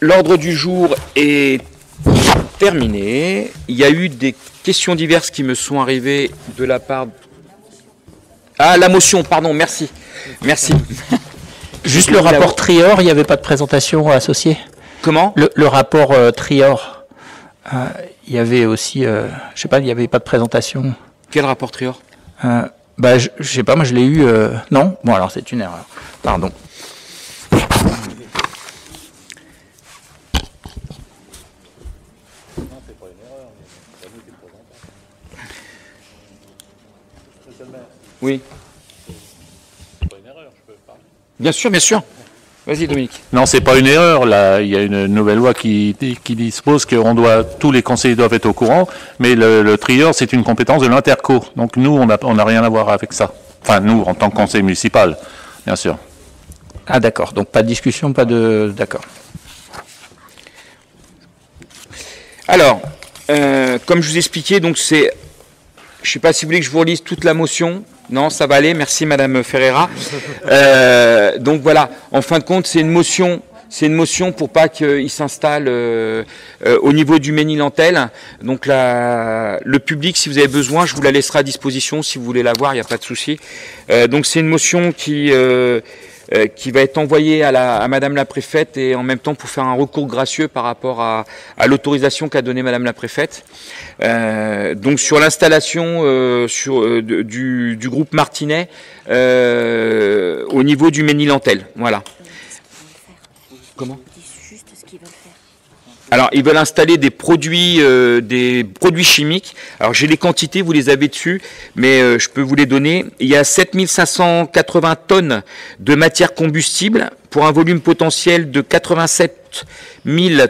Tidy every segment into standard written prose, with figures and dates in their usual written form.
L'ordre du jour est terminé. Il y a eu des questions diverses qui me sont arrivées de la part... Ah, la motion, pardon, merci. Merci. Juste le rapport Trior, il n'y avait pas de présentation associée? Comment? Le rapport Trior, il y avait aussi, je sais pas, il n'y avait pas de présentation. Quel rapport Trior? Bah, je sais pas, moi je l'ai eu, non? Bon, alors c'est une erreur, pardon. Oui. Bien sûr, bien sûr. Vas-y, Dominique. Non, c'est pas une erreur. Là, il y a une nouvelle loi qui dispose que tous les conseillers doivent être au courant, mais le trieur, c'est une compétence de l'interco. Donc nous, on n'a rien à voir avec ça. Enfin, nous, en tant que conseil municipal, bien sûr. Ah d'accord, donc pas de discussion, pas de... D'accord. Alors, comme je vous expliquais, donc c'est... Je ne sais pas si vous voulez que je vous relise toute la motion. Non, ça va aller. Merci, Madame Ferreira. Donc voilà. En fin de compte, c'est une motion pour pas qu'il s'installe au niveau du Ménil-Antel. Donc le public, si vous avez besoin, je vous la laisserai à disposition. Si vous voulez la voir, il n'y a pas de souci. Donc c'est une motion qui va être envoyée à Madame la Préfète et en même temps pour faire un recours gracieux par rapport à l'autorisation qu'a donnée Madame la Préfète. Donc sur l'installation du groupe Martinet au niveau du Ménil-Antel. Voilà. Comment ? Alors, ils veulent installer des produits chimiques. Alors, j'ai les quantités, vous les avez dessus, mais je peux vous les donner. Il y a 7580 tonnes de matière combustible pour un volume potentiel de 87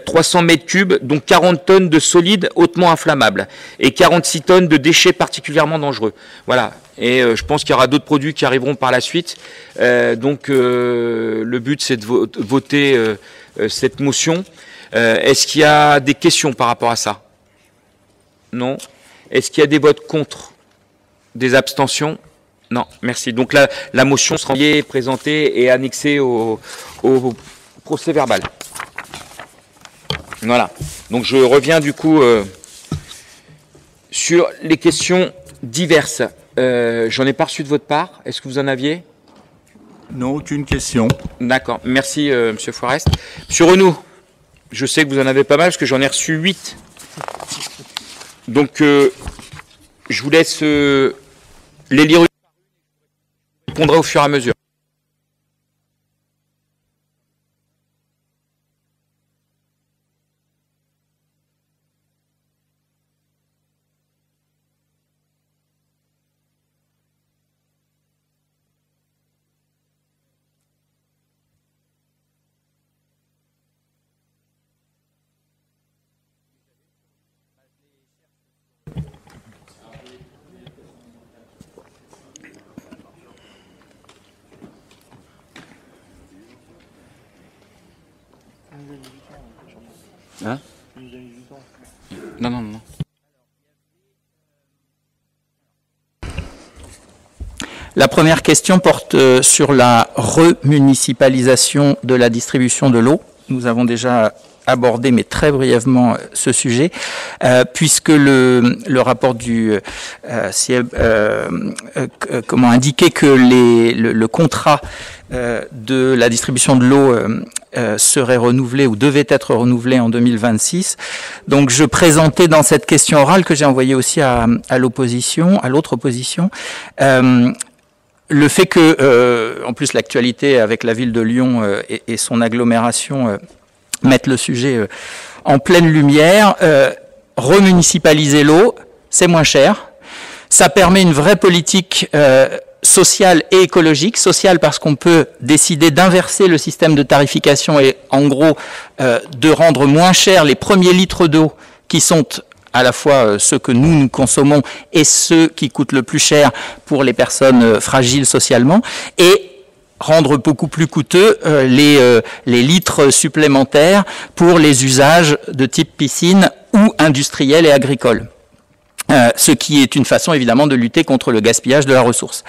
300 mètres cubes, dont 40 tonnes de solides hautement inflammables et 46 tonnes de déchets particulièrement dangereux. Voilà. Et je pense qu'il y aura d'autres produits qui arriveront par la suite. Donc, le but, c'est de voter cette motion. Est-ce qu'il y a des questions par rapport à ça? Non. Est-ce qu'il y a des votes contre? Des abstentions? Non. Merci. Donc la motion sera présentée et annexée au procès verbal. Voilà. Donc je reviens du coup sur les questions diverses. J'en ai pas reçu de votre part. Est-ce que vous en aviez? Non, aucune question. D'accord. Merci, Monsieur Forest. Monsieur Renaud, je sais que vous en avez pas mal parce que j'en ai reçu 8. Donc, je vous laisse les lire. Je répondrai au fur et à mesure. Hein? Non, non, non. La première question porte sur la remunicipalisation de la distribution de l'eau. Nous avons déjà abordé, mais très brièvement, ce sujet, puisque le rapport du CIEB indiquait que le contrat de la distribution de l'eau serait renouvelé ou devait être renouvelé en 2026. Donc je présentais dans cette question orale que j'ai envoyée aussi à l'opposition, à l'autre opposition, le fait que, en plus l'actualité avec la ville de Lyon et son agglomération mettent le sujet en pleine lumière, remunicipaliser l'eau, c'est moins cher, ça permet une vraie politique sociale et écologique. Sociale parce qu'on peut décider d'inverser le système de tarification et en gros de rendre moins cher les premiers litres d'eau qui sont à la fois ceux que nous consommons et ceux qui coûtent le plus cher pour les personnes fragiles socialement, et rendre beaucoup plus coûteux les litres supplémentaires pour les usages de type piscine ou industriel et agricole. Ce qui est une façon évidemment de lutter contre le gaspillage de la ressource.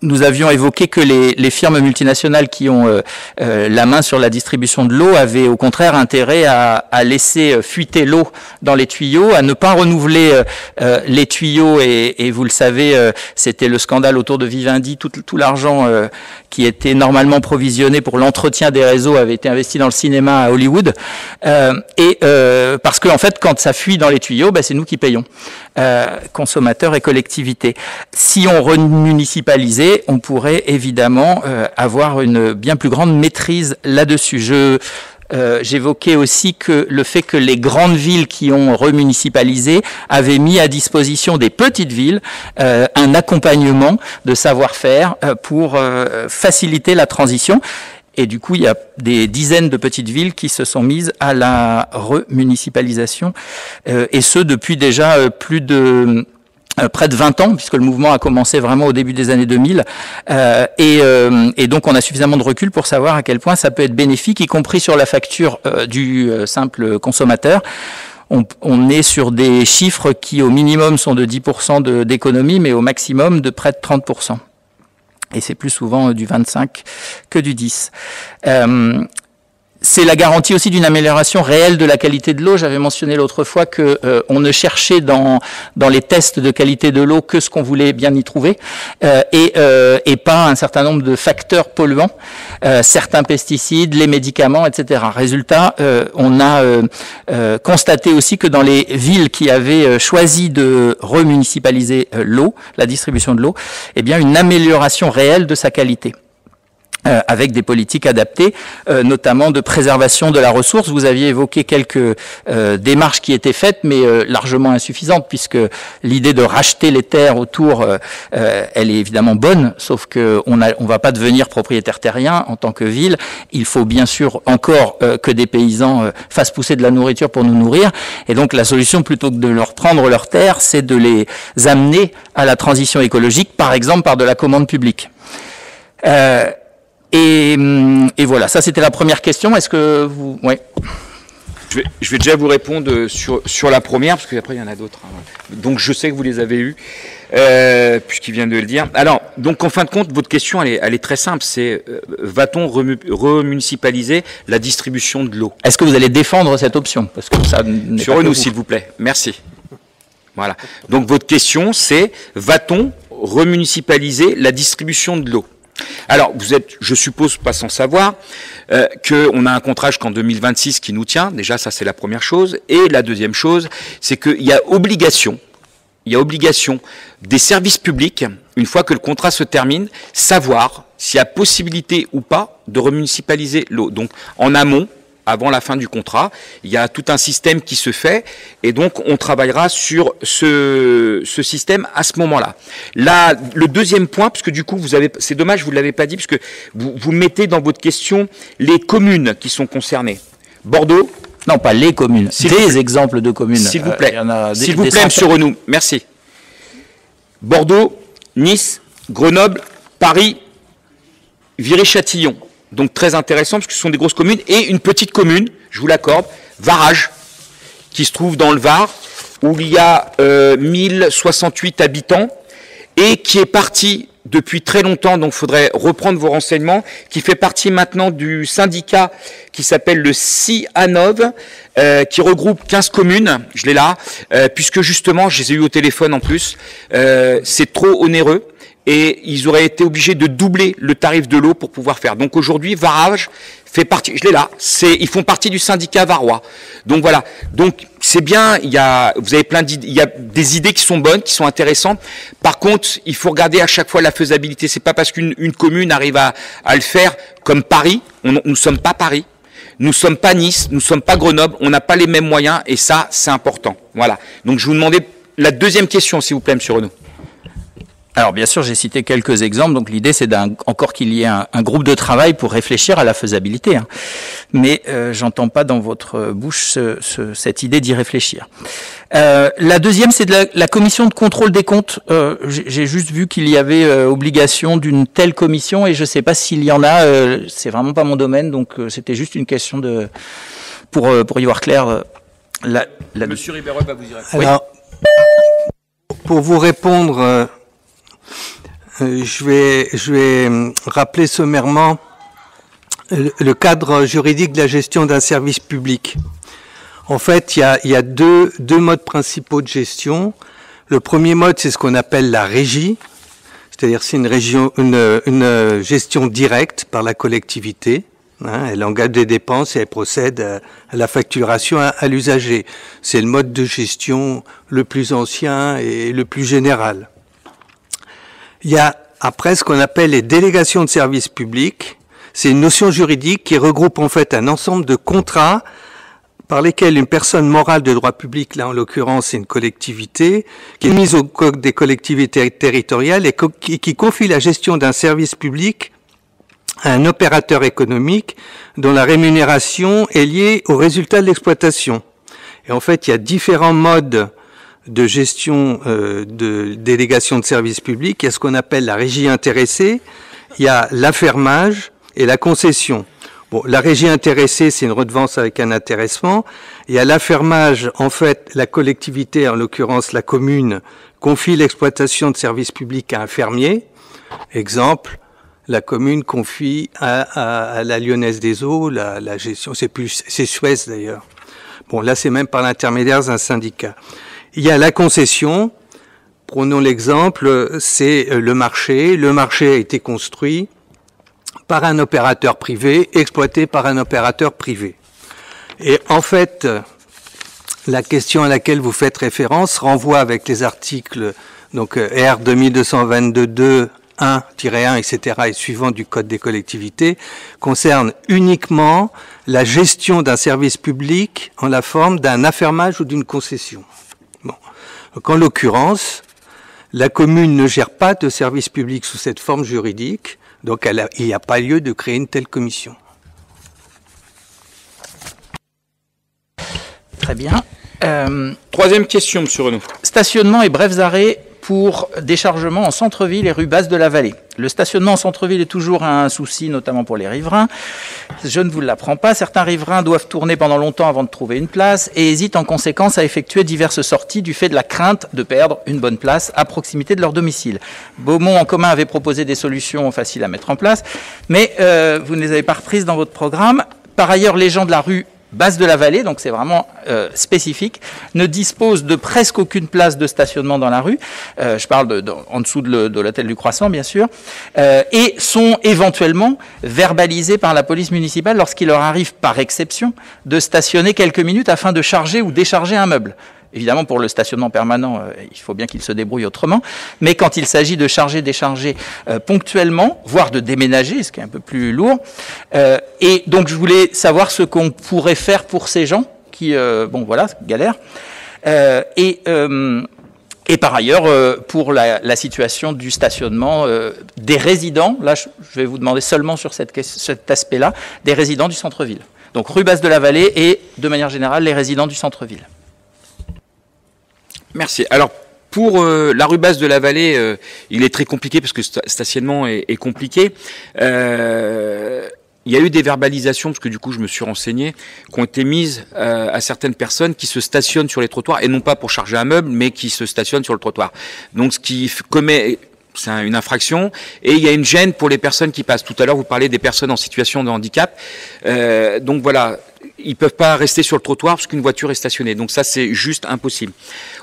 nous avions évoqué que les firmes multinationales qui ont la main sur la distribution de l'eau avaient au contraire intérêt à laisser fuiter l'eau dans les tuyaux, à ne pas renouveler les tuyaux et vous le savez, c'était le scandale autour de Vivendi, tout l'argent qui était normalement provisionné pour l'entretien des réseaux avait été investi dans le cinéma à Hollywood parce que en fait quand ça fuit dans les tuyaux, c'est nous qui payons, consommateurs et collectivités. Si on remunicipalisait, on pourrait évidemment avoir une bien plus grande maîtrise là-dessus. J'évoquais aussi que le fait que les grandes villes qui ont remunicipalisé avaient mis à disposition des petites villes un accompagnement de savoir-faire pour faciliter la transition. Et du coup, il y a des dizaines de petites villes qui se sont mises à la remunicipalisation, et ce depuis déjà près de 20 ans, puisque le mouvement a commencé vraiment au début des années 2000, et donc on a suffisamment de recul pour savoir à quel point ça peut être bénéfique, y compris sur la facture du simple consommateur. On est sur des chiffres qui au minimum sont de 10% d'économie, mais au maximum de près de 30%. Et c'est plus souvent du 25 que du 10. C'est la garantie aussi d'une amélioration réelle de la qualité de l'eau. J'avais mentionné l'autre fois que on ne cherchait dans les tests de qualité de l'eau que ce qu'on voulait bien y trouver, et pas un certain nombre de facteurs polluants, certains pesticides, les médicaments, etc. Résultat, on a constaté aussi que dans les villes qui avaient choisi de remunicipaliser l'eau, la distribution de l'eau, eh bien une amélioration réelle de sa qualité. Avec des politiques adaptées, notamment de préservation de la ressource. Vous aviez évoqué quelques démarches qui étaient faites, mais largement insuffisantes, puisque l'idée de racheter les terres autour, elle est évidemment bonne, sauf que on va pas devenir propriétaire terrien en tant que ville. Il faut bien sûr encore que des paysans fassent pousser de la nourriture pour nous nourrir, et donc la solution, plutôt que de leur prendre leurs terres, c'est de les amener à la transition écologique, par exemple par de la commande publique. Et voilà, ça c'était la première question. Est-ce que vous... Ouais. Je vais déjà vous répondre sur la première, parce qu'après il y en a d'autres. Donc je sais que vous les avez eues, puisqu'il vient de le dire. Alors, donc en fin de compte, votre question elle est très simple, c'est va-t-on remunicipaliser la distribution de l'eau? Est-ce que vous allez défendre cette option? Parce que ça sur nous, s'il vous plaît. Merci. Voilà. Donc votre question c'est, va-t-on remunicipaliser la distribution de l'eau? Alors, vous êtes, je suppose, pas sans savoir qu'on a un contrat jusqu'en 2026 qui nous tient. Déjà, ça, c'est la première chose. Et la deuxième chose, c'est qu'il y a obligation des services publics, une fois que le contrat se termine, savoir s'il y a possibilité ou pas de remunicipaliser l'eau. Donc, en amont, avant la fin du contrat, il y a tout un système qui se fait, et donc on travaillera sur ce système à ce moment-là. Là, le deuxième point, parce que du coup, c'est dommage, vous ne l'avez pas dit, parce que vous mettez dans votre question les communes qui sont concernées. Bordeaux? Non, pas les communes, des exemples de communes. S'il vous plaît, s'il vous plaît, monsieur Renou, merci. Bordeaux, Nice, Grenoble, Paris, Viry-Châtillon. Donc très intéressant, parce que ce sont des grosses communes, et une petite commune, je vous l'accorde, Varage, qui se trouve dans le Var, où il y a 1068 habitants, et qui est parti depuis très longtemps, donc il faudrait reprendre vos renseignements, qui fait partie maintenant du syndicat qui s'appelle le CIANOV, qui regroupe 15 communes, je l'ai là, puisque justement, je les ai eu au téléphone en plus, c'est trop onéreux, et ils auraient été obligés de doubler le tarif de l'eau pour pouvoir faire. Donc aujourd'hui, Varage fait partie, je l'ai là, ils font partie du syndicat varois. Donc voilà, donc c'est bien, vous avez plein d'idées, il y a des idées qui sont bonnes, qui sont intéressantes. Par contre, il faut regarder à chaque fois la faisabilité. C'est pas parce qu'une commune arrive à le faire comme Paris, nous sommes pas Paris, nous sommes pas Nice, nous sommes pas Grenoble, on n'a pas les mêmes moyens, et ça, c'est important. Voilà. Donc je vous demandais la deuxième question, s'il vous plaît, monsieur Renaud. Alors bien sûr, j'ai cité quelques exemples, donc l'idée c'est encore qu'il y ait un groupe de travail pour réfléchir à la faisabilité. Hein. Mais j'entends pas dans votre bouche cette idée d'y réfléchir. La deuxième, c'est de la commission de contrôle des comptes. J'ai juste vu qu'il y avait obligation d'une telle commission, et je sais pas s'il y en a, c'est vraiment pas mon domaine, donc c'était juste une question pour y voir clair. Monsieur Ribérol va vous y répondre. Alors, pour vous répondre... Je vais rappeler sommairement le cadre juridique de la gestion d'un service public. En fait, il y a deux modes principaux de gestion. Le premier mode, c'est ce qu'on appelle la régie, c'est-à-dire c'est une gestion directe par la collectivité. Elle engage des dépenses et elle procède à la facturation à l'usager. C'est le mode de gestion le plus ancien et le plus général. Il y a après ce qu'on appelle les délégations de services publics. C'est une notion juridique qui regroupe en fait un ensemble de contrats par lesquels une personne morale de droit public, là en l'occurrence c'est une collectivité, qui est mise au code des collectivités territoriales et qui confie la gestion d'un service public à un opérateur économique dont la rémunération est liée au résultat de l'exploitation. Et en fait, il y a différents modes de gestion de délégation de services publics. Il y a ce qu'on appelle la régie intéressée, il y a l'affermage et la concession. Bon, la régie intéressée, c'est une redevance avec un intéressement. Il y a l'affermage, en fait, la collectivité, en l'occurrence la commune, confie l'exploitation de services publics à un fermier. Exemple, la commune confie à la Lyonnaise des Eaux la gestion, c'est Suez d'ailleurs. Bon, là c'est même par l'intermédiaire d'un syndicat. Il y a la concession, prenons l'exemple, c'est le marché. Le marché a été construit par un opérateur privé, exploité par un opérateur privé. Et en fait, la question à laquelle vous faites référence renvoie avec les articles donc R 2222 1-1, etc. et suivant du Code des collectivités, concerne uniquement la gestion d'un service public en la forme d'un affermage ou d'une concession. Bon. Donc, en l'occurrence, la commune ne gère pas de service public sous cette forme juridique, donc il n'y a pas lieu de créer une telle commission. Très bien. Troisième question, M. Renaud. Stationnement et brefs arrêts pour déchargement en centre-ville et rue basse de la Vallée. Le stationnement en centre-ville est toujours un souci, notamment pour les riverains. Je ne vous l'apprends pas, certains riverains doivent tourner pendant longtemps avant de trouver une place et hésitent en conséquence à effectuer diverses sorties du fait de la crainte de perdre une bonne place à proximité de leur domicile. Beaumont en commun avait proposé des solutions faciles à mettre en place, mais vous ne les avez pas reprises dans votre programme. Par ailleurs, les gens de la rue basse de la Vallée, donc c'est vraiment spécifique, ne dispose de presque aucune place de stationnement dans la rue, je parle en dessous de l'hôtel du Croissant bien sûr, et sont éventuellement verbalisés par la police municipale lorsqu'il leur arrive par exception de stationner quelques minutes afin de charger ou décharger un meuble. Évidemment, pour le stationnement permanent, il faut bien qu'il se débrouille autrement. Mais quand il s'agit de charger, décharger ponctuellement, voire de déménager, ce qui est un peu plus lourd. Et donc, je voulais savoir ce qu'on pourrait faire pour ces gens qui, galèrent. Et par ailleurs, pour la situation du stationnement des résidents, là, je vais vous demander seulement sur cet aspect-là, des résidents du centre-ville. Donc, rue Basse de la Vallée et, de manière générale, les résidents du centre-ville. Merci. Alors, pour la rue basse de la Vallée, il est très compliqué parce que le stationnement est compliqué. Il y a eu des verbalisations, parce que du coup je me suis renseigné, qui ont été mises à certaines personnes qui se stationnent sur les trottoirs, et non pas pour charger un meuble, mais qui se stationnent sur le trottoir. Donc ce qui commet... C'est une infraction, et il y a une gêne pour les personnes qui passent. Tout à l'heure, vous parlez des personnes en situation de handicap. Donc voilà, ils peuvent pas rester sur le trottoir parce qu'une voiture est stationnée. Donc ça, c'est juste impossible.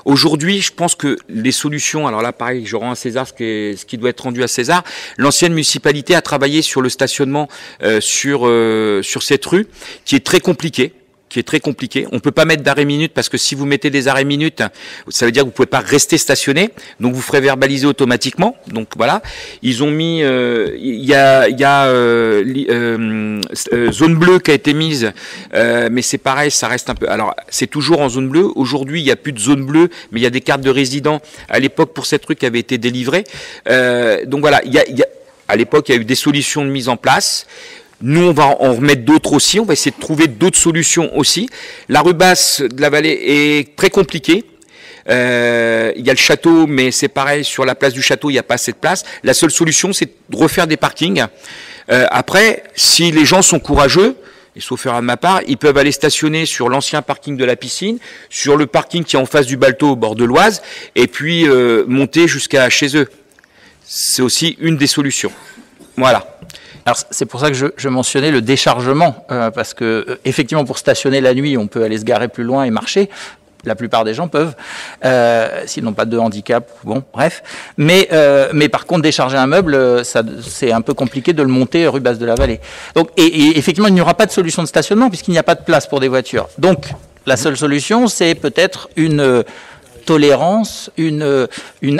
Aujourd'hui, je pense que les solutions, alors là, pareil, je rends à César ce qui doit être rendu à César. L'ancienne municipalité a travaillé sur le stationnement sur cette rue, qui est très compliquée. On peut pas mettre d'arrêt minute parce que si vous mettez des arrêts minutes, ça veut dire que vous pouvez pas rester stationné. Donc vous ferez verbaliser automatiquement. Donc voilà. Ils ont mis, il y a zone bleue qui a été mise, mais c'est pareil, ça reste un peu. Alors c'est toujours en zone bleue. Aujourd'hui, il y a plus de zone bleue, mais il y a des cartes de résidents à l'époque pour cette rue qui avaient été délivrées. Donc voilà, à l'époque, il y a eu des solutions de mise en place. Nous, on va en remettre d'autres aussi. On va essayer de trouver d'autres solutions aussi. La rue basse de la Vallée est très compliquée. Il y a le château, mais c'est pareil, sur la place du château, il n'y a pas assez de place. La seule solution, c'est de refaire des parkings. Après, si les gens sont courageux, et sauf erreur de ma part, ils peuvent aller stationner sur l'ancien parking de la piscine, sur le parking qui est en face du Balteau au bord de l'Oise, et puis monter jusqu'à chez eux. C'est aussi une des solutions. Voilà. Alors c'est pour ça que je mentionnais le déchargement, parce que effectivement pour stationner la nuit, on peut aller se garer plus loin et marcher. La plupart des gens peuvent, s'ils n'ont pas de handicap, bon, bref. Mais par contre, décharger un meuble, c'est un peu compliqué de le monter rue Basse-de-la-Vallée. Donc, et effectivement, il n'y aura pas de solution de stationnement puisqu'il n'y a pas de place pour des voitures. Donc, la seule solution, c'est peut-être une tolérance, une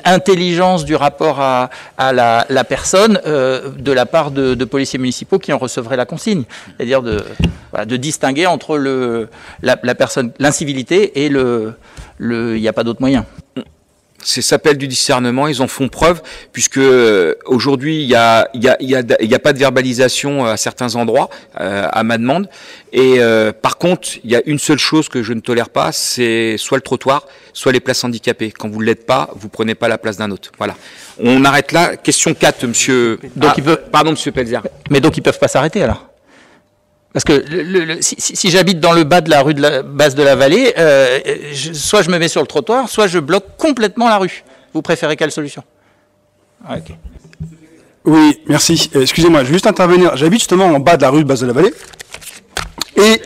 intelligence du rapport à la personne de la part de policiers municipaux qui en recevraient la consigne. C'est-à-dire de distinguer entre la personne, l'incivilité et il n'y a pas d'autre moyen. Ça s'appelle du discernement, ils en font preuve, puisque aujourd'hui il y a pas de verbalisation à certains endroits, à ma demande. Et par contre, il y a une seule chose que je ne tolère pas, c'est soit le trottoir, soit les places handicapées. Quand vous ne l'êtes pas, vous prenez pas la place d'un autre. Voilà. On arrête là. Question 4, monsieur. Donc pardon, monsieur Pelzer. Mais donc ils peuvent pas s'arrêter alors? Parce que si j'habite dans le bas de la rue de la Basse-de-la-Vallée, soit je me mets sur le trottoir, soit je bloque complètement la rue. Vous préférez quelle solution? Okay. Oui, merci. Excusez-moi, je vais juste intervenir. J'habite justement en bas de la rue de Basse-de-la-Vallée. Et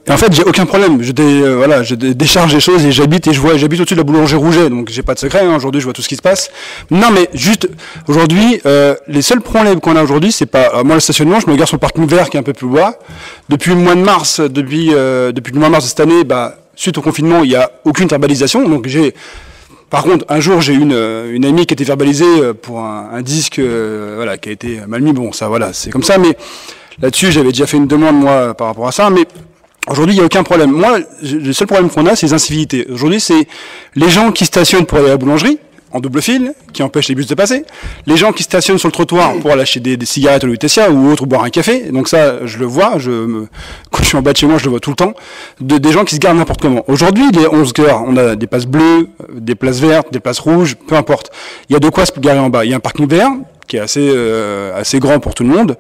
en fait, j'ai aucun problème. Je décharge les choses et j'habite au-dessus de la boulangerie Rouget, donc j'ai pas de secret. Aujourd'hui, je vois tout ce qui se passe. Non, mais juste aujourd'hui, les seuls problèmes qu'on a aujourd'hui, c'est pas moi le stationnement. Je me gare sur le parking vert qui est un peu plus bas. Depuis le mois de mars, depuis le mois de mars de cette année, suite au confinement, il y a aucune verbalisation. Donc par contre, un jour, j'ai une amie qui était verbalisée pour un disque, qui a été mal mis. Bon, ça, voilà, c'est comme ça. Mais là-dessus, j'avais déjà fait une demande moi par rapport à ça, mais aujourd'hui, il n'y a aucun problème. Moi, le seul problème qu'on a, c'est les incivilités. Aujourd'hui, c'est les gens qui stationnent pour aller à la boulangerie, en double fil, qui empêchent les bus de passer. Les gens qui stationnent sur le trottoir pour aller acheter des cigarettes au Lutetia ou autre, ou boire un café. Donc ça, je le vois, quand je suis en bas de chez moi, je le vois tout le temps. Des gens qui se garent n'importe comment. Aujourd'hui, les 11 gares, on a des places bleues, des places vertes, des places rouges, peu importe. Il y a de quoi se garer en bas. Il y a un parking vert, qui est assez grand pour tout le monde.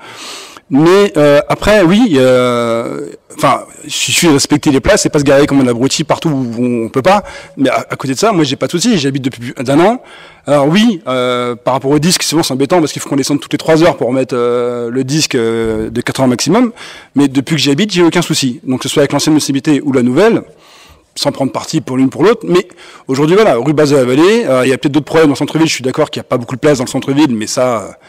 Mais après, oui, il suffit de respecter les places et pas se garer comme un abruti partout où on peut pas. Mais à côté de ça, moi, j'ai pas de soucis. J'habite depuis plus d'un an. Alors oui, par rapport au disque, souvent c'est embêtant parce qu'il faut qu'on descende toutes les 3 heures pour remettre le disque de 4 heures maximum. Mais depuis que j'y habite, j'ai aucun souci. Donc que ce soit avec l'ancienne municipalité ou la nouvelle, sans prendre parti pour l'une pour l'autre. Mais aujourd'hui, voilà, rue Basse-de-la-Vallée, il y a peut-être d'autres problèmes dans le centre-ville. Je suis d'accord qu'il n'y a pas beaucoup de place dans le centre-ville, mais ça,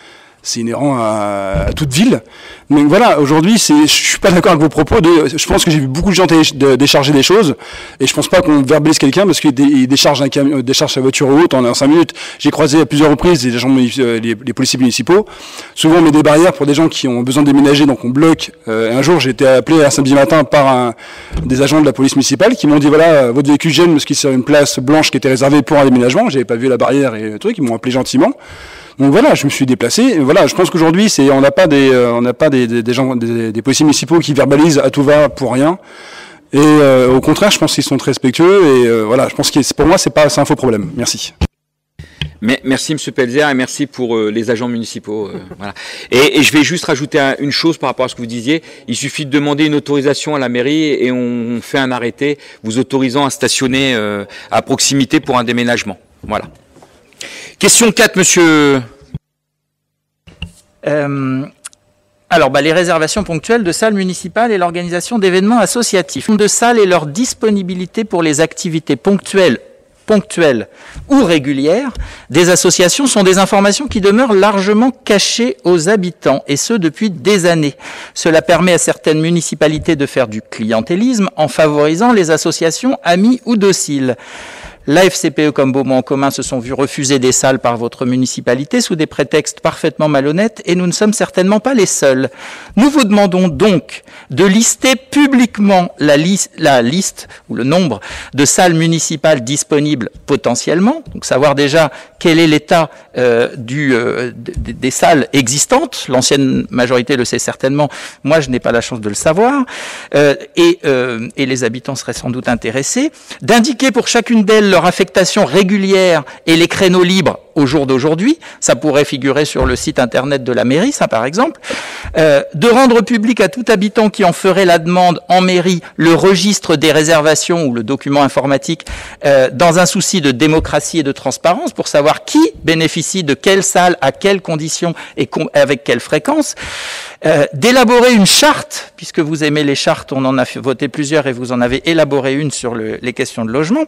c'est inhérent à toute ville. Donc voilà, aujourd'hui, je suis pas d'accord avec vos propos. Je pense que j'ai vu beaucoup de gens décharger des choses, et je pense pas qu'on verbalise quelqu'un parce qu'il décharge sa voiture ou autre en 5 minutes. J'ai croisé à plusieurs reprises les policiers municipaux. Souvent, on met des barrières pour des gens qui ont besoin de déménager, donc on bloque. Un jour, j'ai été appelé un samedi matin par des agents de la police municipale qui m'ont dit voilà, votre véhicule gêne parce qu'il est sur une place blanche qui était réservée pour un déménagement. J'avais pas vu la barrière et le truc. Ils m'ont appelé gentiment. Donc voilà, je me suis déplacé. Voilà, je pense qu'aujourd'hui, on n'a pas des policiers municipaux qui verbalisent à tout va pour rien. Et au contraire, je pense qu'ils sont très respectueux. Et voilà, je pense que pour moi, c'est un faux problème. Merci. Merci Monsieur Pelzer et merci pour les agents municipaux. Voilà. Et je vais juste rajouter une chose par rapport à ce que vous disiez. Il suffit de demander une autorisation à la mairie et on fait un arrêté vous autorisant à stationner à proximité pour un déménagement. Voilà. Question 4, monsieur. Alors, les réservations ponctuelles de salles municipales et l'organisation d'événements associatifs. De salles et leur disponibilité pour les activités ponctuelles ou régulières des associations sont des informations qui demeurent largement cachées aux habitants, et ce depuis des années. Cela permet à certaines municipalités de faire du clientélisme en favorisant les associations amies ou dociles. La FCPE comme Beaumont en commun se sont vus refuser des salles par votre municipalité sous des prétextes parfaitement malhonnêtes, et nous ne sommes certainement pas les seuls. Nous vous demandons donc de lister publiquement la liste ou le nombre de salles municipales disponibles potentiellement, donc savoir déjà quel est l'état des salles existantes. L'ancienne majorité le sait certainement, moi je n'ai pas la chance de le savoir, et les habitants seraient sans doute intéressés, d'indiquer pour chacune d'elles leur affectation régulière et les créneaux libres au jour d'aujourd'hui. Ça pourrait figurer sur le site internet de la mairie, ça par exemple. De rendre public à tout habitant qui en ferait la demande en mairie le registre des réservations ou le document informatique dans un souci de démocratie et de transparence pour savoir qui bénéficie de quelle salle, à quelles conditions et avec quelle fréquence. D'élaborer une charte, puisque vous aimez les chartes, on en a voté plusieurs et vous en avez élaboré une sur les questions de logement.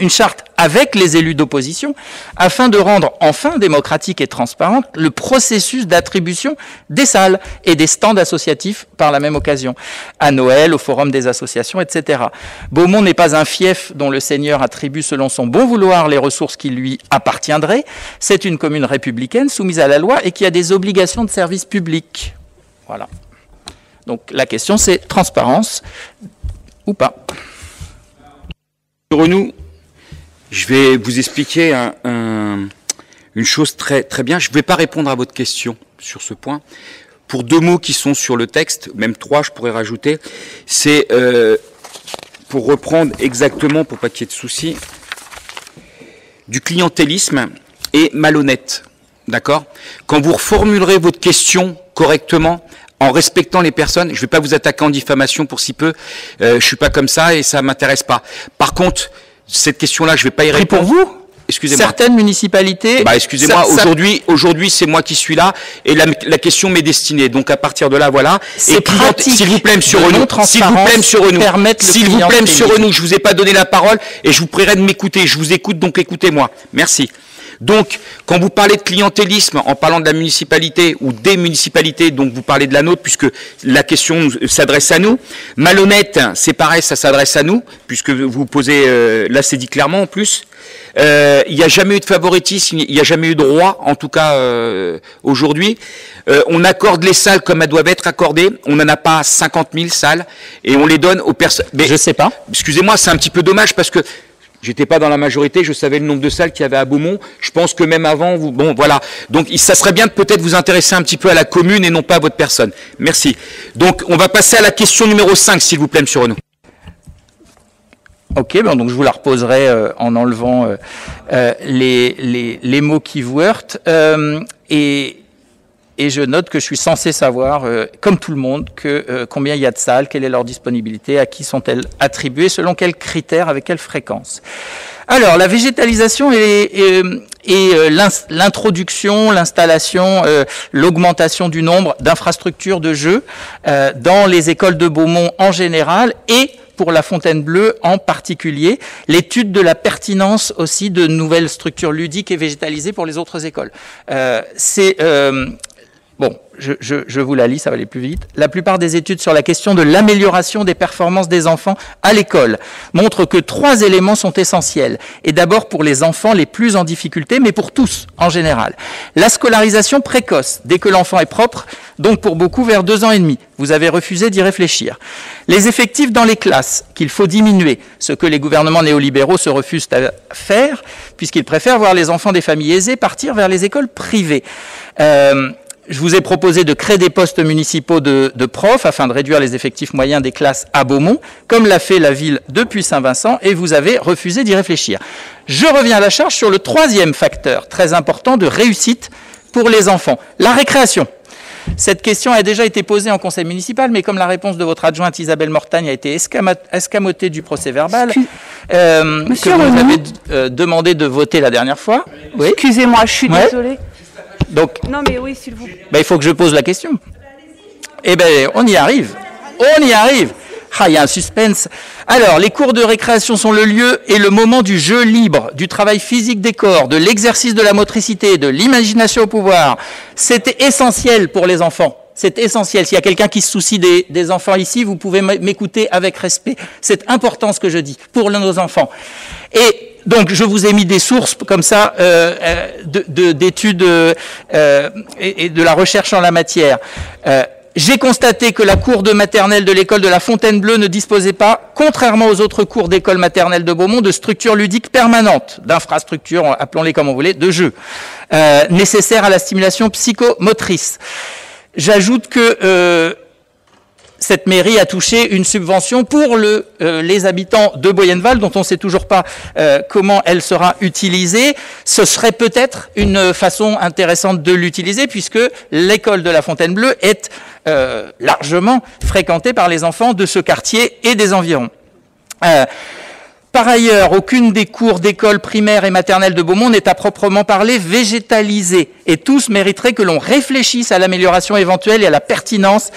Une charte avec les élus d'opposition, afin de rendre enfin démocratique et transparent le processus d'attribution des salles et des stands associatifs par la même occasion, à Noël, au forum des associations, etc. Beaumont n'est pas un fief dont le seigneur attribue selon son bon vouloir les ressources qui lui appartiendraient. C'est une commune républicaine soumise à la loi et qui a des obligations de service public. Voilà. Donc la question c'est transparence ou pas. Renou, je vais vous expliquer une chose très bien. Je ne vais pas répondre à votre question sur ce point. Pour 2 mots qui sont sur le texte, même 3 je pourrais rajouter, c'est pour reprendre exactement, pour pas qu'il y ait de soucis, du clientélisme et malhonnête. D'accord ? Quand vous reformulerez votre question correctement, en respectant les personnes, je ne vais pas vous attaquer en diffamation pour si peu, je suis pas comme ça et ça m'intéresse pas. Par contre, cette question-là, je vais pas y répondre. Et pour vous ? Excusez-moi. Certaines municipalités... excusez-moi, aujourd'hui, c'est moi qui suis là, et la question m'est destinée. Donc, à partir de là, voilà. C'est pratique. S'il vous plaît, monsieur Renou. S'il vous plaît, monsieur Renou. S'il vous plaît, monsieur Renou, je vous ai pas donné la parole, et je vous prierai de m'écouter. Je vous écoute, donc écoutez-moi. Merci. Donc, quand vous parlez de clientélisme, en parlant de la municipalité ou des municipalités, donc vous parlez de la nôtre, puisque la question s'adresse à nous. Malhonnête, c'est pareil, ça s'adresse à nous, puisque vous posez, là c'est dit clairement en plus. Il n'y a jamais eu de favoritisme, il n'y a jamais eu de roi, en tout cas aujourd'hui. On accorde les salles comme elles doivent être accordées. On n'en a pas 50 000 salles, et on les donne aux personnes. Je sais pas. Excusez-moi, c'est un petit peu dommage, parce que j'étais pas dans la majorité, je savais le nombre de salles qu'il y avait à Beaumont. Je pense que même avant, bon, voilà. Donc, ça serait bien de peut-être vous intéresser un petit peu à la commune et non pas à votre personne. Merci. Donc, on va passer à la question numéro 5, s'il vous plaît, monsieur Renaud. Ok, donc je vous la reposerai en enlevant les mots qui vous heurtent. Et je note que je suis censé savoir, comme tout le monde, combien il y a de salles, quelle est leur disponibilité, à qui sont-elles attribuées, selon quels critères, avec quelle fréquence. Alors, la végétalisation et l'introduction, l'installation, l'augmentation du nombre d'infrastructures de jeux dans les écoles de Beaumont en général et pour la Fontainebleau en particulier, l'étude de la pertinence aussi de nouvelles structures ludiques et végétalisées pour les autres écoles. Bon, je vous la lis, ça va aller plus vite. La plupart des études sur la question de l'amélioration des performances des enfants à l'école montrent que 3 éléments sont essentiels. Et d'abord pour les enfants les plus en difficulté, mais pour tous en général. La scolarisation précoce, dès que l'enfant est propre, donc pour beaucoup vers 2 ans et demi. Vous avez refusé d'y réfléchir. Les effectifs dans les classes, qu'il faut diminuer, ce que les gouvernements néolibéraux se refusent à faire, puisqu'ils préfèrent voir les enfants des familles aisées partir vers les écoles privées. Je vous ai proposé de créer des postes municipaux de profs afin de réduire les effectifs moyens des classes à Beaumont, comme l'a fait la ville depuis Saint-Vincent, et vous avez refusé d'y réfléchir. Je reviens à la charge sur le 3e facteur, très important, de réussite pour les enfants, la récréation. Cette question a déjà été posée en conseil municipal, mais comme la réponse de votre adjointe Isabelle Mortagne a été escamotée du procès-verbal, que vous avez demandé de voter la dernière fois. Oui. Excusez-moi, je suis désolée. Donc, non mais oui, s'il vous plaît. Il faut que je pose la question. Eh bien, on y arrive. On y arrive. Ah, il y a un suspense. Alors, les cours de récréation sont le lieu et le moment du jeu libre, du travail physique des corps, de l'exercice de la motricité, de l'imagination au pouvoir. C'est essentiel pour les enfants. C'est essentiel. S'il y a quelqu'un qui se soucie des enfants ici, vous pouvez m'écouter avec respect. C'est important ce que je dis pour nos enfants. Et donc, je vous ai mis des sources comme ça d'études et de la recherche en la matière. J'ai constaté que la cour de maternelle de l'école de la Fontainebleau ne disposait pas, contrairement aux autres cours d'école maternelle de Beaumont, de structures ludiques permanentes, d'infrastructures, appelons-les comme on voulait, de jeux, nécessaires à la stimulation psychomotrice. J'ajoute que cette mairie a touché une subvention pour les habitants de Boyenval, dont on ne sait toujours pas comment elle sera utilisée. Ce serait peut-être une façon intéressante de l'utiliser, puisque l'école de la Fontaine-Bleue est largement fréquentée par les enfants de ce quartier et des environs. Par ailleurs, aucune des cours d'école primaire et maternelle de Beaumont n'est à proprement parler végétalisée, et tous mériteraient que l'on réfléchisse à l'amélioration éventuelle et à la pertinence.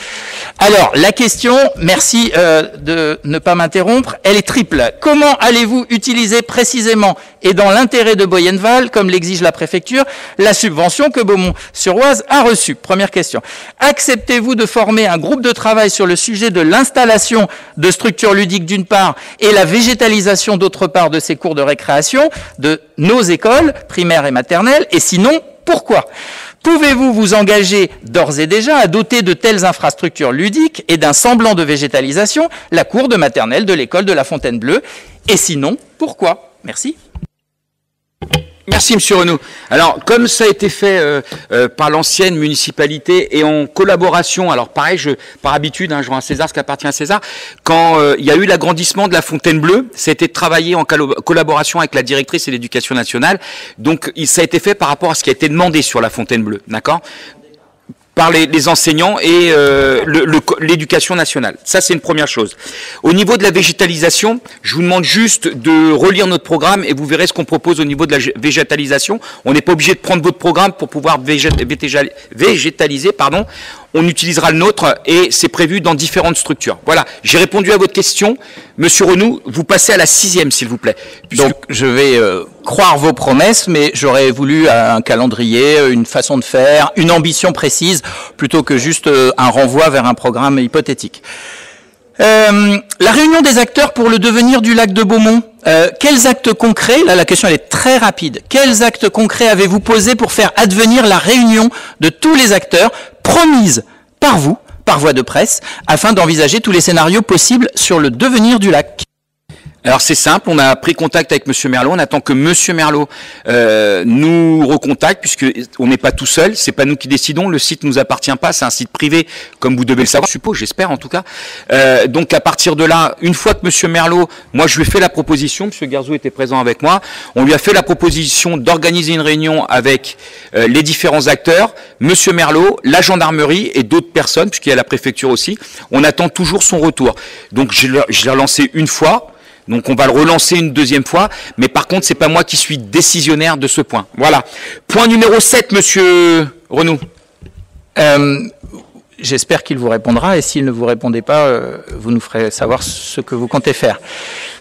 Alors, la question, merci de ne pas m'interrompre, elle est triple. Comment allez-vous utiliser précisément et dans l'intérêt de Boyenval, comme l'exige la préfecture, la subvention que Beaumont-sur-Oise a reçue? Première question. Acceptez-vous de former un groupe de travail sur le sujet de l'installation de structures ludiques d'une part et la végétalisation d'autre part de ces cours de récréation de nos écoles primaires et maternelles, et sinon, pourquoi? Pouvez-vous vous engager d'ores et déjà à doter de telles infrastructures ludiques et d'un semblant de végétalisation la cour de maternelle de l'école de la Fontaine-Bleue, et sinon, pourquoi? Merci. Merci, Monsieur Renaud. Alors, comme ça a été fait par l'ancienne municipalité et en collaboration, alors pareil, par habitude, je rends à César ce qui appartient à César, quand il y a eu l'agrandissement de la Fontaine-Bleue, ça a été travaillé en collaboration avec la directrice et l'Éducation nationale, donc ça a été fait par rapport à ce qui a été demandé sur la Fontaine-Bleue, d'accord ? Par les enseignants et l'éducation nationale. Ça, c'est une première chose. Au niveau de la végétalisation, je vous demande juste de relire notre programme et vous verrez ce qu'on propose au niveau de la végétalisation. On n'est pas obligé de prendre votre programme pour pouvoir végétaliser, pardon. On utilisera le nôtre et c'est prévu dans différentes structures. Voilà, j'ai répondu à votre question. Monsieur Renaud, vous passez à la 6e, s'il vous plaît. Donc, je vais croire vos promesses, mais j'aurais voulu un calendrier, une façon de faire, une ambition précise, plutôt que juste un renvoi vers un programme hypothétique. La réunion des acteurs pour le devenir du lac de Beaumont, quels actes concrets, là la question elle est très rapide, quels actes concrets avez-vous posés pour faire advenir la réunion de tous les acteurs promise par vous, par voie de presse, afin d'envisager tous les scénarios possibles sur le devenir du lac? Alors c'est simple, on a pris contact avec Monsieur Merlot, on attend que Monsieur Merlot nous recontacte, puisque on n'est pas tout seul, c'est pas nous qui décidons, le site nous appartient pas, c'est un site privé, comme vous devez le savoir, je suppose, j'espère en tout cas. Donc à partir de là, une fois que Monsieur Merlot, moi je lui ai fait la proposition, Monsieur Guerzot était présent avec moi, on lui a fait la proposition d'organiser une réunion avec les différents acteurs, Monsieur Merlot, la gendarmerie et d'autres personnes, puisqu'il y a la préfecture aussi. On attend toujours son retour. Donc je l'ai relancé une fois. Donc on va le relancer une deuxième fois, mais par contre c'est pas moi qui suis décisionnaire de ce point. Voilà. Point numéro 7, Monsieur Renaud. J'espère qu'il vous répondra, et s'il ne vous répondait pas, vous nous ferez savoir ce que vous comptez faire.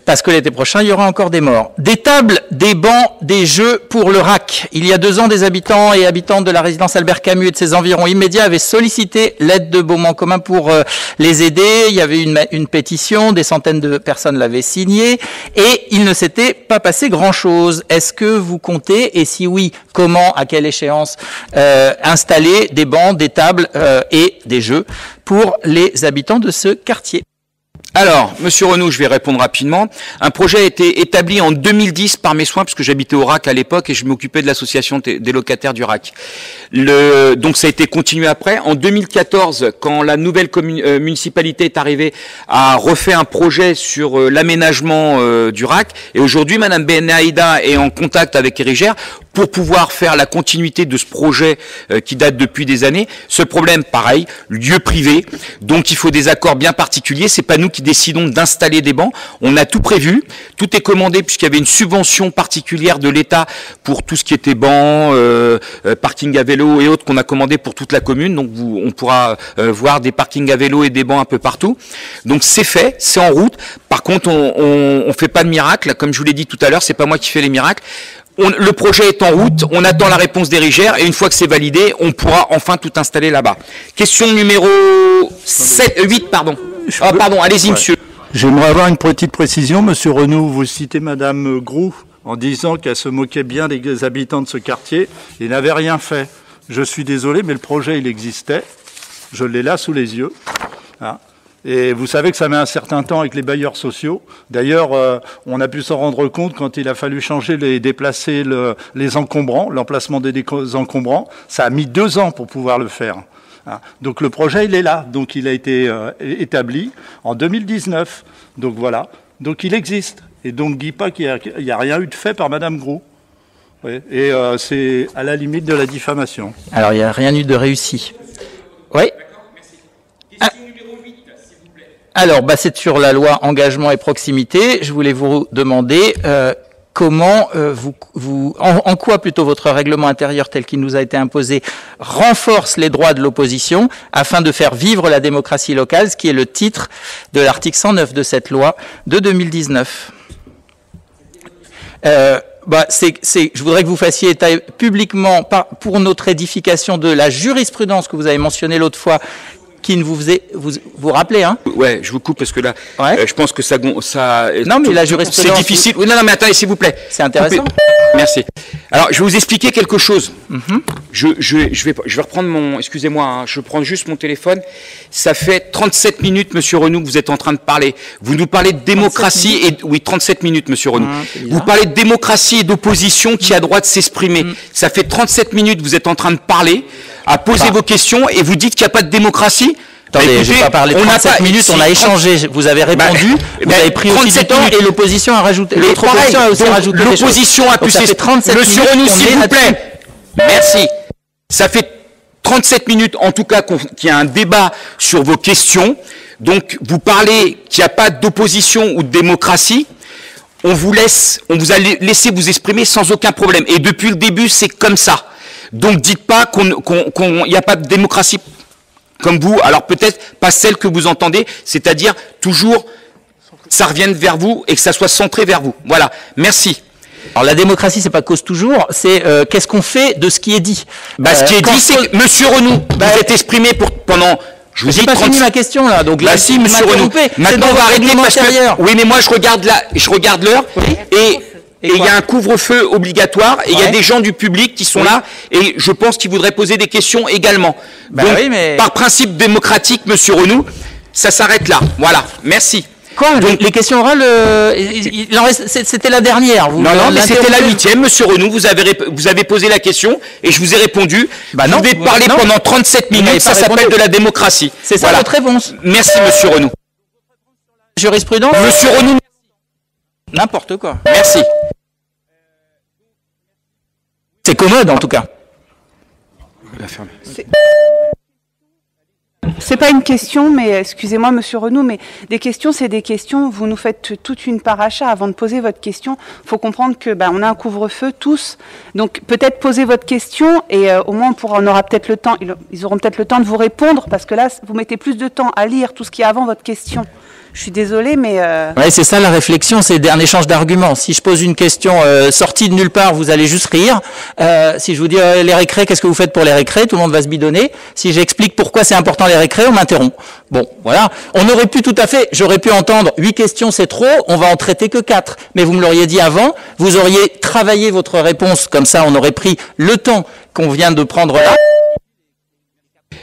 Parce que l'été prochain, il y aura encore des morts. Des tables, des bancs, des jeux pour le RAC. Il y a 2 ans, des habitants et habitantes de la résidence Albert Camus et de ses environs immédiats avaient sollicité l'aide de Beaumont commun pour les aider. Il y avait une pétition, des centaines de personnes l'avaient signée, et il ne s'était pas passé grand-chose. Est-ce que vous comptez, et si oui, comment, à quelle échéance, installer des bancs, des tables et des jeux pour les habitants de ce quartier? Alors, Monsieur Renaud, je vais répondre rapidement. Un projet a été établi en 2010 par mes soins, puisque j'habitais au RAC à l'époque et je m'occupais de l'association des locataires du RAC. Donc ça a été continué après. En 2014, quand la nouvelle municipalité est arrivée, a refait un projet sur l'aménagement du RAC. Et aujourd'hui, Madame Benaïda est en contact avec Érigère pour pouvoir faire la continuité de ce projet qui date depuis des années. Ce problème, pareil, lieu privé, donc il faut des accords bien particuliers. C'est pas nous qui décidons d'installer des bancs. On a tout prévu, tout est commandé puisqu'il y avait une subvention particulière de l'État pour tout ce qui était bancs, parking à vélo et autres qu'on a commandé pour toute la commune. Donc on pourra voir des parkings à vélo et des bancs un peu partout. Donc c'est fait, c'est en route. Par contre, on fait pas de miracle. Comme je vous l'ai dit tout à l'heure, c'est pas moi qui fais les miracles. Le projet est en route, on attend la réponse d'Érigère et une fois que c'est validé, on pourra enfin tout installer là-bas. Question numéro 8, pardon. Pardon, allez-y, monsieur. J'aimerais avoir une petite précision. Monsieur Renaud, vous citez Madame Groux en disant qu'elle se moquait bien des habitants de ce quartier et n'avait rien fait. Je suis désolé, mais le projet, il existait. Je l'ai là sous les yeux. Hein. Et vous savez que ça met un certain temps avec les bailleurs sociaux. D'ailleurs, on a pu s'en rendre compte quand il a fallu déplacer les encombrants, l'emplacement des encombrants. Ça a mis 2 ans pour pouvoir le faire. Hein. Donc le projet, il est là. Donc il a été établi en 2019. Donc voilà. Donc il existe. Et donc dis pas qu'il n'y a rien eu de fait par Madame Groux. Oui. Et c'est à la limite de la diffamation. Alors il n'y a rien eu de réussi. Oui. Alors, c'est sur la loi engagement et proximité. Je voulais vous demander comment en quoi plutôt votre règlement intérieur tel qu'il nous a été imposé renforce les droits de l'opposition afin de faire vivre la démocratie locale, ce qui est le titre de l'article 109 de cette loi de 2019. Je voudrais que vous fassiez état publiquement, pour notre édification, de la jurisprudence que vous avez mentionnée l'autre fois, qui ne vous faisait, vous rappelez, hein? Ouais, je vous coupe parce que là, je pense que ça. Non, mais la jurisprudence. C'est difficile. Non, mais attendez, s'il vous plaît. C'est intéressant. Merci. Alors, je vais vous expliquer quelque chose. Je vais reprendre mon. Excusez-moi, hein, je prends juste mon téléphone. Ça fait 37 minutes, Monsieur Renoux, que vous êtes en train de parler. Vous nous parlez de démocratie et oui, 37 minutes, Monsieur Renoux. Vous parlez de démocratie et d'opposition qui a droit de s'exprimer. Ça fait 37 minutes, que vous êtes en train de parler, à poser vos questions et vous dites qu'il n'y a pas de démocratie. Attendez, je n'ai pas parlé 37 minutes, on a échangé, vous avez répondu, vous avez pris aussi du temps et l'opposition a rajouté, l'autre opposition a aussi rajouté des choses. L'opposition a pu s'exprimer. Monsieur Renoux, s'il vous plaît. Merci. Ça fait 37 minutes, en tout cas, qu'il y a un débat sur vos questions. Donc, vous parlez qu'il n'y a pas d'opposition ou de démocratie. On vous a laissé vous exprimer sans aucun problème. Et depuis le début, c'est comme ça. Donc, dites pas qu'il n'y a pas de démocratie comme vous. Alors, peut-être pas celle que vous entendez, c'est-à-dire toujours, ça revienne vers vous et que ça soit centré vers vous. Voilà. Merci. Alors la démocratie, c'est pas cause toujours, c'est qu'est-ce qu'on fait de ce qui est dit. Ce qui est dit, c'est que Monsieur Renoux, vous êtes exprimé pendant. Je vous ai pas fini ma question là, donc là, si Monsieur Renoux. Maintenant, on va arrêter parce que. Oui, mais moi, je regarde l'heure et il y a un couvre-feu obligatoire et il y a des gens du public qui sont là et je pense qu'ils voudraient poser des questions également. Donc, par principe démocratique, Monsieur Renoux, ça s'arrête là. Voilà. Merci. Quoi? Donc, les questions orales, c'était la dernière. Non, mais c'était la 8e, Monsieur Renoux. Vous avez posé la question et je vous ai répondu. Vous devez parler pendant 37 minutes. Ça s'appelle de la démocratie. C'est ça votre réponse. Merci, Monsieur Renoux. Jurisprudence. Monsieur Renoux. N'importe quoi. Merci. C'est commode, en tout cas. C'est pas une question, mais excusez-moi, Monsieur Renoux, mais des questions, c'est des questions. Vous nous faites toute une paracha avant de poser votre question. Faut comprendre que on a un couvre-feu tous, donc peut-être poser votre question et au moins on aura peut-être le temps. Ils auront peut-être le temps de vous répondre parce que là, vous mettez plus de temps à lire tout ce qui est avant votre question. Je suis désolée, mais... Ouais, c'est ça la réflexion, c'est un échange d'arguments. Si je pose une question sortie de nulle part, vous allez juste rire. Si je vous dis les récrés, qu'est-ce que vous faites pour les récrés? Tout le monde va se bidonner. Si j'explique pourquoi c'est important les récrés, on m'interrompt. Bon, voilà. On aurait pu j'aurais pu entendre 8 questions, c'est trop, on va en traiter que 4. Mais vous me l'auriez dit avant, vous auriez travaillé votre réponse, comme ça on aurait pris le temps qu'on vient de prendre là.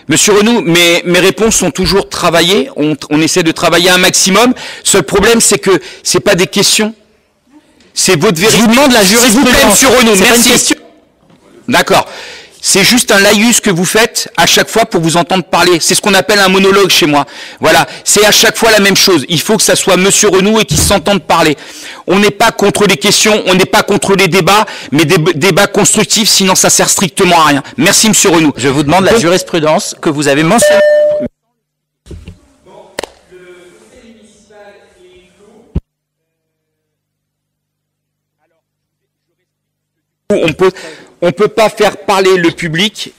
Monsieur Renoux, mes réponses sont toujours travaillées. On essaie de travailler un maximum. Seul problème, c'est que c'est pas des questions. C'est votre vérité. Je vous demande la jurisprudence. S'il vous plaît, Monsieur Renoux, merci. D'accord. C'est juste un laïus que vous faites à chaque fois pour vous entendre parler. C'est ce qu'on appelle un monologue chez moi. Voilà. C'est à chaque fois la même chose. Il faut que ça soit Monsieur Renoux et qu'il s'entende parler. On n'est pas contre les questions, on n'est pas contre les débats, mais des débats constructifs, sinon ça sert strictement à rien. Merci, Monsieur Renoux. Je vous demande la jurisprudence que vous avez mentionnée. On peut pas faire parler le public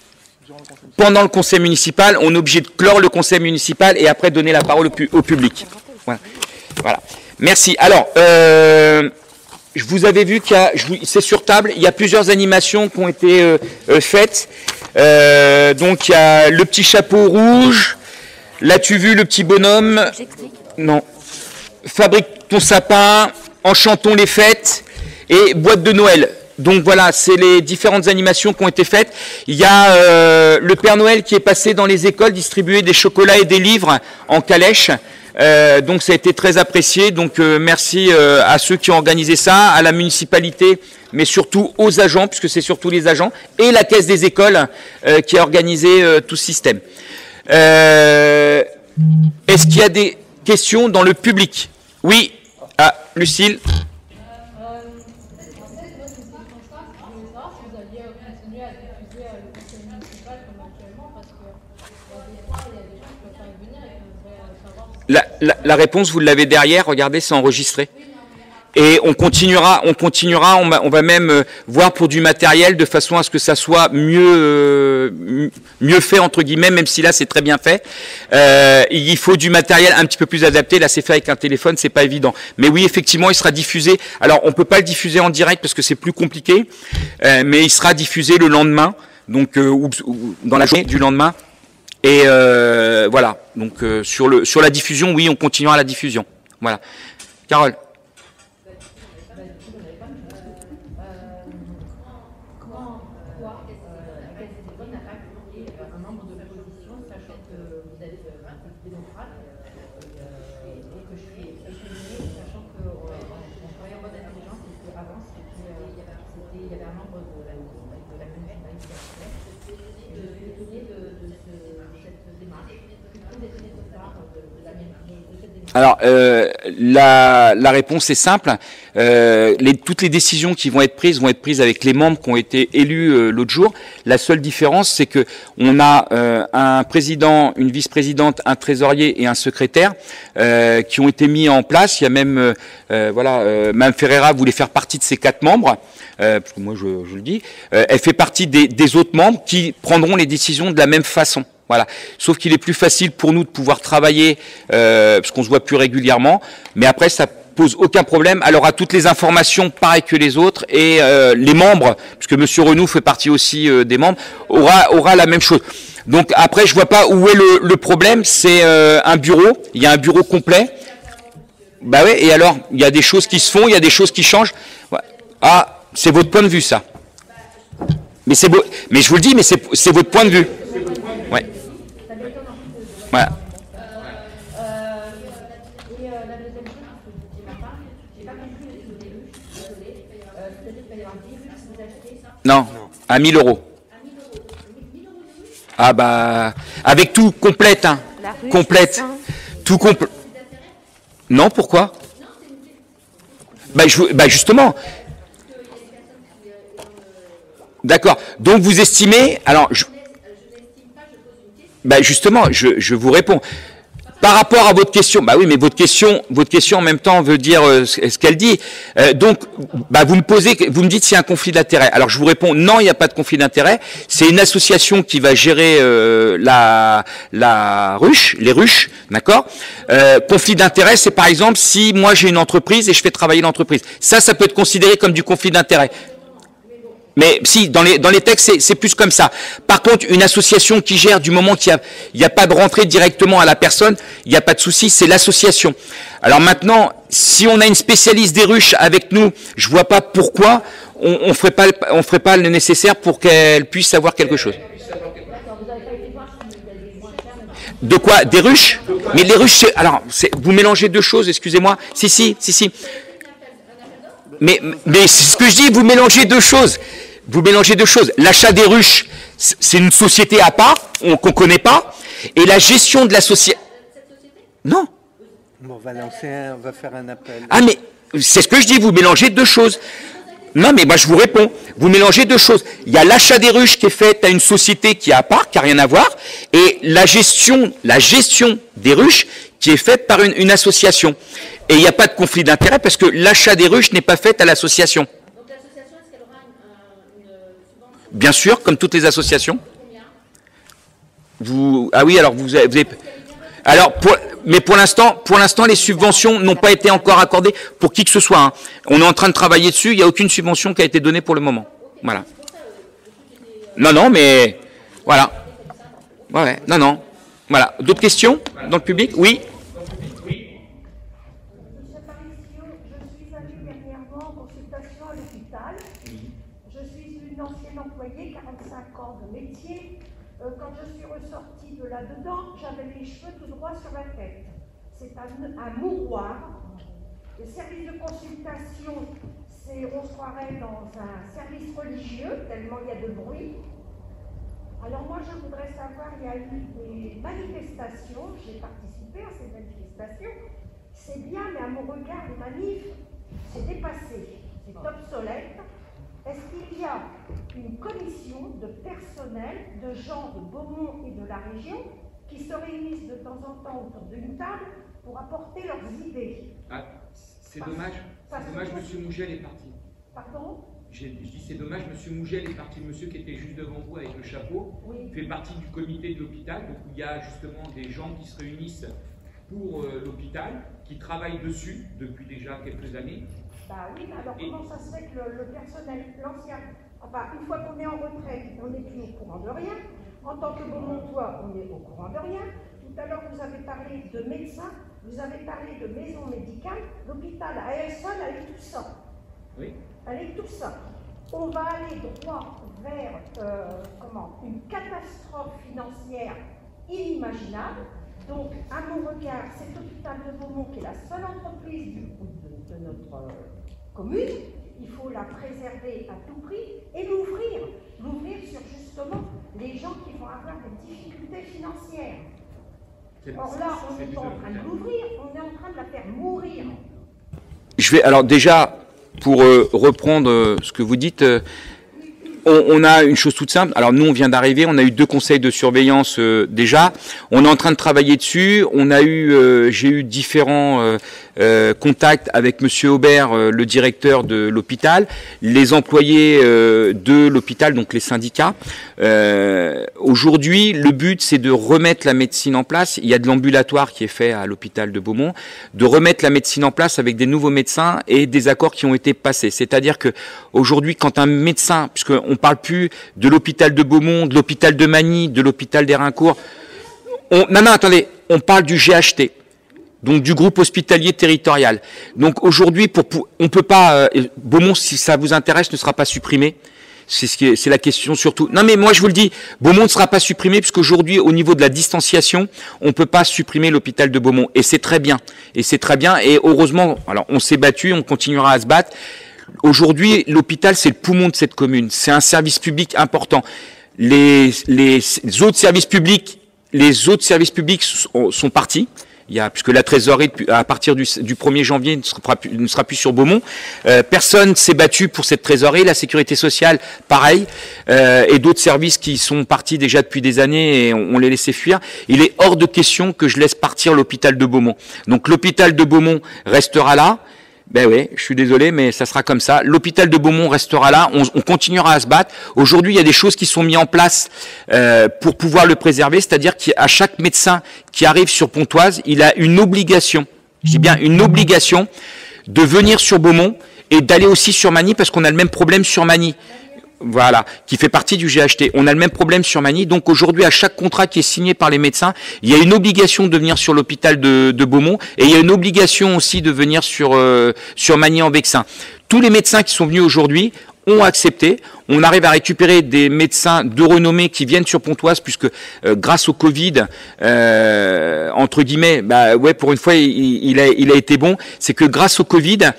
pendant le conseil municipal. On est obligé de clore le conseil municipal et après donner la parole au public. Voilà. Merci. Alors, vous avez vu c'est sur table. Il y a plusieurs animations qui ont été faites. Donc, il y a le petit chapeau rouge. L'as-tu vu, le petit bonhomme? Non. Fabrique ton sapin. Enchantons les fêtes. Et boîte de Noël. Donc voilà, c'est les différentes animations qui ont été faites. Il y a le Père Noël qui est passé dans les écoles, distribuer des chocolats et des livres en calèche. Donc ça a été très apprécié. Donc merci à ceux qui ont organisé ça, à la municipalité mais surtout aux agents, puisque c'est surtout les agents, et la caisse des écoles qui a organisé tout ce système. Est-ce qu'il y a des questions dans le public? Oui. Ah, Lucille. La réponse, vous l'avez derrière, regardez, c'est enregistré. Et on continuera, on va même voir pour du matériel de façon à ce que ça soit mieux fait, entre guillemets, même si là c'est très bien fait. Il faut du matériel un petit peu plus adapté, là c'est fait avec un téléphone, c'est pas évident. Mais oui, effectivement, il sera diffusé. Alors on peut pas le diffuser en direct parce que c'est plus compliqué, mais il sera diffusé le lendemain, donc ou dans la journée du lendemain. Et voilà, donc sur la diffusion, oui, on continuera la diffusion. Voilà. Carole. Alors, la réponse est simple. Toutes les décisions qui vont être prises avec les membres qui ont été élus l'autre jour. La seule différence, c'est que on a un président, une vice-présidente, un trésorier et un secrétaire qui ont été mis en place. Il y a même, Mme Ferreira voulait faire partie de ces 4 membres. Parce que moi, je le dis. Elle fait partie des autres membres qui prendront les décisions de la même façon. Voilà. Sauf qu'il est plus facile pour nous de pouvoir travailler parce qu'on se voit plus régulièrement. Mais après, ça pose aucun problème. Elle aura toutes les informations pareil que les autres et les membres, puisque Monsieur Renou fait partie aussi des membres, aura la même chose. Donc après, je vois pas où est le problème. C'est un bureau. Il y a un bureau complet. Bah ouais. Et alors, il y a des choses qui se font, il y a des choses qui changent. Ah, c'est votre point de vue, ça. Mais c'est beau. Mais je vous le dis, mais c'est votre point de vue. Ouais. Voilà. Non, à 1 000 €. Ah bah, avec tout complète, hein. Complète. Tout complet. Non, pourquoi? Bah justement. D'accord. Donc vous estimez, alors, bah justement, je vous réponds. Par rapport à votre question, bah oui, mais votre question en même temps veut dire ce qu'elle dit. Donc, bah vous me dites s'il y a un conflit d'intérêt. Alors je vous réponds, non, il n'y a pas de conflit d'intérêt. C'est une association qui va gérer la ruche, les ruches, d'accord. Conflit d'intérêt, c'est par exemple si moi j'ai une entreprise et je fais travailler l'entreprise. Ça peut être considéré comme du conflit d'intérêt. Mais si, dans les textes, c'est plus comme ça. Par contre, une association qui gère du moment qu'il n'y a pas de rentrée directement à la personne, il n'y a pas de souci, c'est l'association. Alors maintenant, si on a une spécialiste des ruches avec nous, je vois pas pourquoi on ferait pas le nécessaire pour qu'elle puisse savoir quelque chose. De quoi? Des ruches? Mais les ruches, vous mélangez deux choses, excusez-moi. Si. Mais c'est ce que je dis, vous mélangez deux choses. L'achat des ruches, c'est une société à part, qu'on connaît pas, et la gestion de la société. Non. Bon, on va faire un appel. Ah, mais c'est ce que je dis, vous mélangez deux choses. Non, mais moi je vous réponds. Vous mélangez deux choses. Il y a l'achat des ruches qui est fait à une société qui est à part, qui n'a rien à voir, et la gestion des ruches qui est faite par une association. Et il n'y a pas de conflit d'intérêt parce que l'achat des ruches n'est pas fait à l'association. Donc l'association, est-ce qu'elle aura une subvention? Bien sûr, comme toutes les associations. Combien? Ah oui, alors vous avez... Alors, mais pour l'instant, les subventions n'ont pas été encore accordées pour qui que ce soit. Hein. On est en train de travailler dessus, il n'y a aucune subvention qui a été donnée pour le moment. Voilà. Non, mais... Voilà. Ouais, non. Voilà. D'autres questions dans le public? Oui. Quand je suis ressortie de là-dedans, j'avais les cheveux tout droit sur la tête. C'est un mouroir. Le service de consultation, On se croirait dans un service religieux, tellement il y a de bruit. Alors moi, je voudrais savoir, il y a eu des manifestations, j'ai participé à ces manifestations. C'est bien, mais à mon regard, les manifs, c'est dépassé, c'est obsolète. Est-ce qu'il y a une commission de personnel, de gens de Beaumont et de la région, qui se réunissent de temps en temps autour d'une table pour apporter leurs idées? C'est dommage. C'est dommage, M. Mougel est parti. Pardon? Je dis c'est dommage, M. Mougel est parti. Le monsieur qui était juste devant vous avec le chapeau fait partie du comité de l'hôpital. Donc il y a justement des gens qui se réunissent pour l'hôpital, qui travaillent dessus depuis déjà quelques années. Bah oui, alors comment ça se fait que le personnel, l'ancien, enfin une fois qu'on est en retraite, on n'est plus au courant de rien. En tant que Beaumontois, on est au courant de rien. Tout à l'heure, vous avez parlé de médecins, vous avez parlé de maisons médicales. L'hôpital, à elle seule, elle est tout ça. Oui. Elle est tout ça. On va aller droit vers une catastrophe financière inimaginable. Donc, à mon regard, cet hôpital de Beaumont, qui est la seule entreprise de notre commune, il faut la préserver à tout prix et l'ouvrir sur justement les gens qui vont avoir des difficultés financières. Or là, on n'est pas en train de l'ouvrir, on est en train de la faire mourir. Alors déjà, pour reprendre ce que vous dites, on a une chose toute simple. Alors nous, on vient d'arriver, on a eu 2 conseils de surveillance déjà. On est en train de travailler dessus. J'ai eu différents contacts avec Monsieur Aubert, le directeur de l'hôpital, les employés de l'hôpital, donc les syndicats. Aujourd'hui, le but, c'est de remettre la médecine en place. Il y a de l'ambulatoire qui est fait à l'hôpital de Beaumont, de remettre la médecine en place avec des nouveaux médecins et des accords qui ont été passés. C'est-à-dire que aujourd'hui, quand un médecin, puisqu'on parle plus de l'hôpital de Beaumont, de l'hôpital de Magny, de l'hôpital d'Herincourt, attendez, on parle du GHT. Donc du groupe hospitalier territorial. Donc aujourd'hui, on peut pas, Beaumont, si ça vous intéresse, ne sera pas supprimé. C'est la question surtout. Non mais moi je vous le dis, Beaumont ne sera pas supprimé puisqu'aujourd'hui, au niveau de la distanciation, on peut pas supprimer l'hôpital de Beaumont. Et c'est très bien. Et heureusement, alors on s'est battu, on continuera à se battre. Aujourd'hui, l'hôpital, c'est le poumon de cette commune. C'est un service public important. Les autres services publics sont partis. Puisque la trésorerie, à partir du 1er janvier, ne sera plus sur Beaumont. Personne s'est battu pour cette trésorerie. La sécurité sociale, pareil. Et d'autres services qui sont partis déjà depuis des années et on les laissait fuir. Il est hors de question que je laisse partir l'hôpital de Beaumont. Donc l'hôpital de Beaumont restera là. Ben oui, je suis désolé, mais ça sera comme ça. L'hôpital de Beaumont restera là. On continuera à se battre. Aujourd'hui, il y a des choses qui sont mises en place pour pouvoir le préserver. C'est-à-dire qu'à chaque médecin qui arrive sur Pontoise, il a une obligation, je dis bien une obligation, de venir sur Beaumont et d'aller aussi sur Magny, parce qu'on a le même problème sur Magny. Voilà, qui fait partie du GHT. On a le même problème sur Magny. Donc aujourd'hui, à chaque contrat qui est signé par les médecins, il y a une obligation de venir sur l'hôpital de Beaumont et il y a une obligation aussi de venir sur Magny-en-Vexin. Tous les médecins qui sont venus aujourd'hui ont accepté. On arrive à récupérer des médecins de renommée qui viennent sur Pontoise, puisque grâce au Covid, entre guillemets, pour une fois, il a été bon. C'est que grâce au Covid,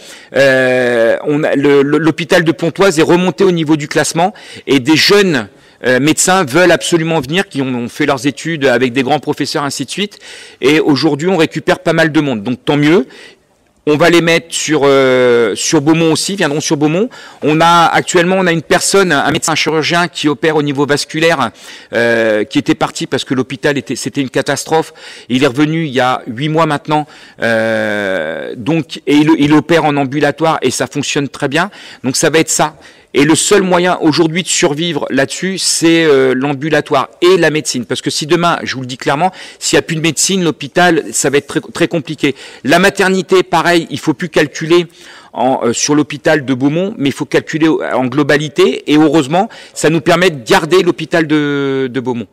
l'hôpital de Pontoise est remonté au niveau du classement et des jeunes médecins veulent absolument venir, qui ont fait leurs études avec des grands professeurs, ainsi de suite. Et aujourd'hui, on récupère pas mal de monde. Donc tant mieux. On va les mettre sur Beaumont aussi, viendront sur Beaumont. Actuellement, on a une personne, un médecin chirurgien qui opère au niveau vasculaire, qui était parti parce que l'hôpital c'était une catastrophe. Il est revenu il y a 8 mois maintenant, et il opère en ambulatoire et ça fonctionne très bien. Donc ça va être ça. Et le seul moyen aujourd'hui de survivre là-dessus, c'est l'ambulatoire et la médecine. Parce que si demain, je vous le dis clairement, s'il n'y a plus de médecine, l'hôpital, ça va être très, très compliqué. La maternité, pareil, il faut plus calculer sur l'hôpital de Beaumont, mais il faut calculer en globalité. Et heureusement, ça nous permet de garder l'hôpital de Beaumont,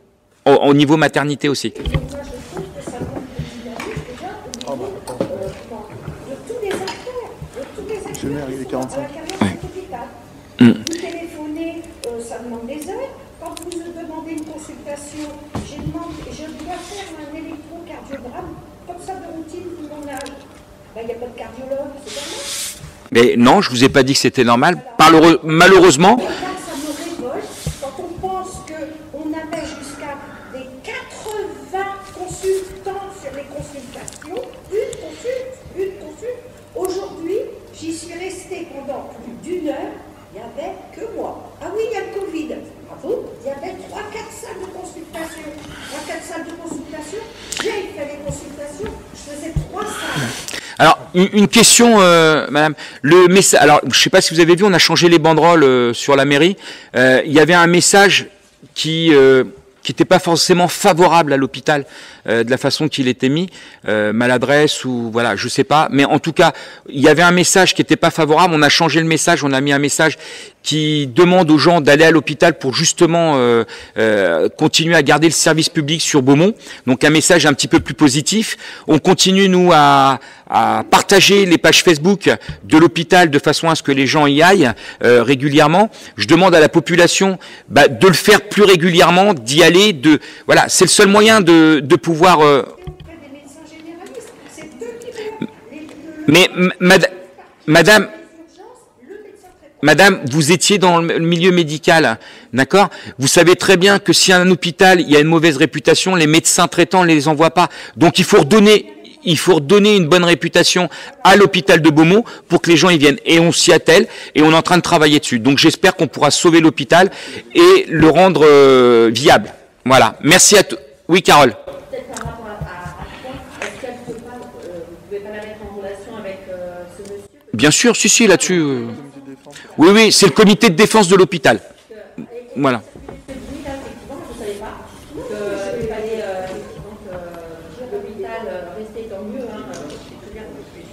au niveau maternité aussi. Je mets les 45. Vous téléphonez, ça demande des heures. Quand vous demandez une consultation, je dois faire un électrocardiogramme, comme ça de routine, tout mon âge. Il n'y a pas de cardiologue, c'est pas mal. Mais non, je vous ai pas dit que c'était normal. Malheureusement. Ça me révolte quand on pense qu'on avait jusqu'à des 80 consultants sur les consultations. Une consulte. Aujourd'hui, j'y suis restée pendant plus d'1 heure. Il n'y avait que moi. Ah oui, il y a le Covid. Bravo. Il y avait 3-4 salles de consultation. 3-4 salles de consultation. J'ai fait les consultations. Je faisais 3 salles. Alors, une question, madame. Le message. Alors, je ne sais pas si vous avez vu, on a changé les banderoles sur la mairie. Il y avait un message qui n'était pas forcément favorable à l'hôpital de la façon qu'il était mis, maladresse ou voilà, je sais pas. Mais en tout cas, il y avait un message qui n'était pas favorable. On a changé le message. On a mis un message qui demande aux gens d'aller à l'hôpital pour justement continuer à garder le service public sur Beaumont. Donc un message un petit peu plus positif. On continue nous à partager les pages Facebook de l'hôpital de façon à ce que les gens y aillent régulièrement. Je demande à la population de le faire plus régulièrement, d'y aller. Voilà, c'est le seul moyen de pouvoir. Mais Madame, vous étiez dans le milieu médical, d'accord? Vous savez très bien que si un hôpital il y a une mauvaise réputation, les médecins traitants ne les envoient pas. Donc il faut redonner une bonne réputation à l'hôpital de Beaumont pour que les gens y viennent. Et on s'y attelle et on est en train de travailler dessus. Donc j'espère qu'on pourra sauver l'hôpital et le rendre viable. Voilà. Merci à tous. Oui, Carole. Peut-être par rapport à est-ce qu'elle peut pas, vous pouvez pas la mettre en relation avec ce monsieur? Bien sûr, si, là-dessus. Oui, c'est le comité de défense de l'hôpital. Voilà.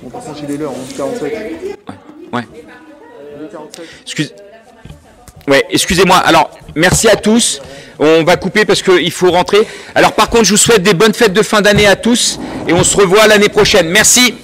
On passe un gilet l'heure, 11h47. Ouais. Excusez-moi. Alors, merci à tous. On va couper parce qu'il faut rentrer. Alors, par contre, je vous souhaite des bonnes fêtes de fin d'année à tous et on se revoit l'année prochaine. Merci.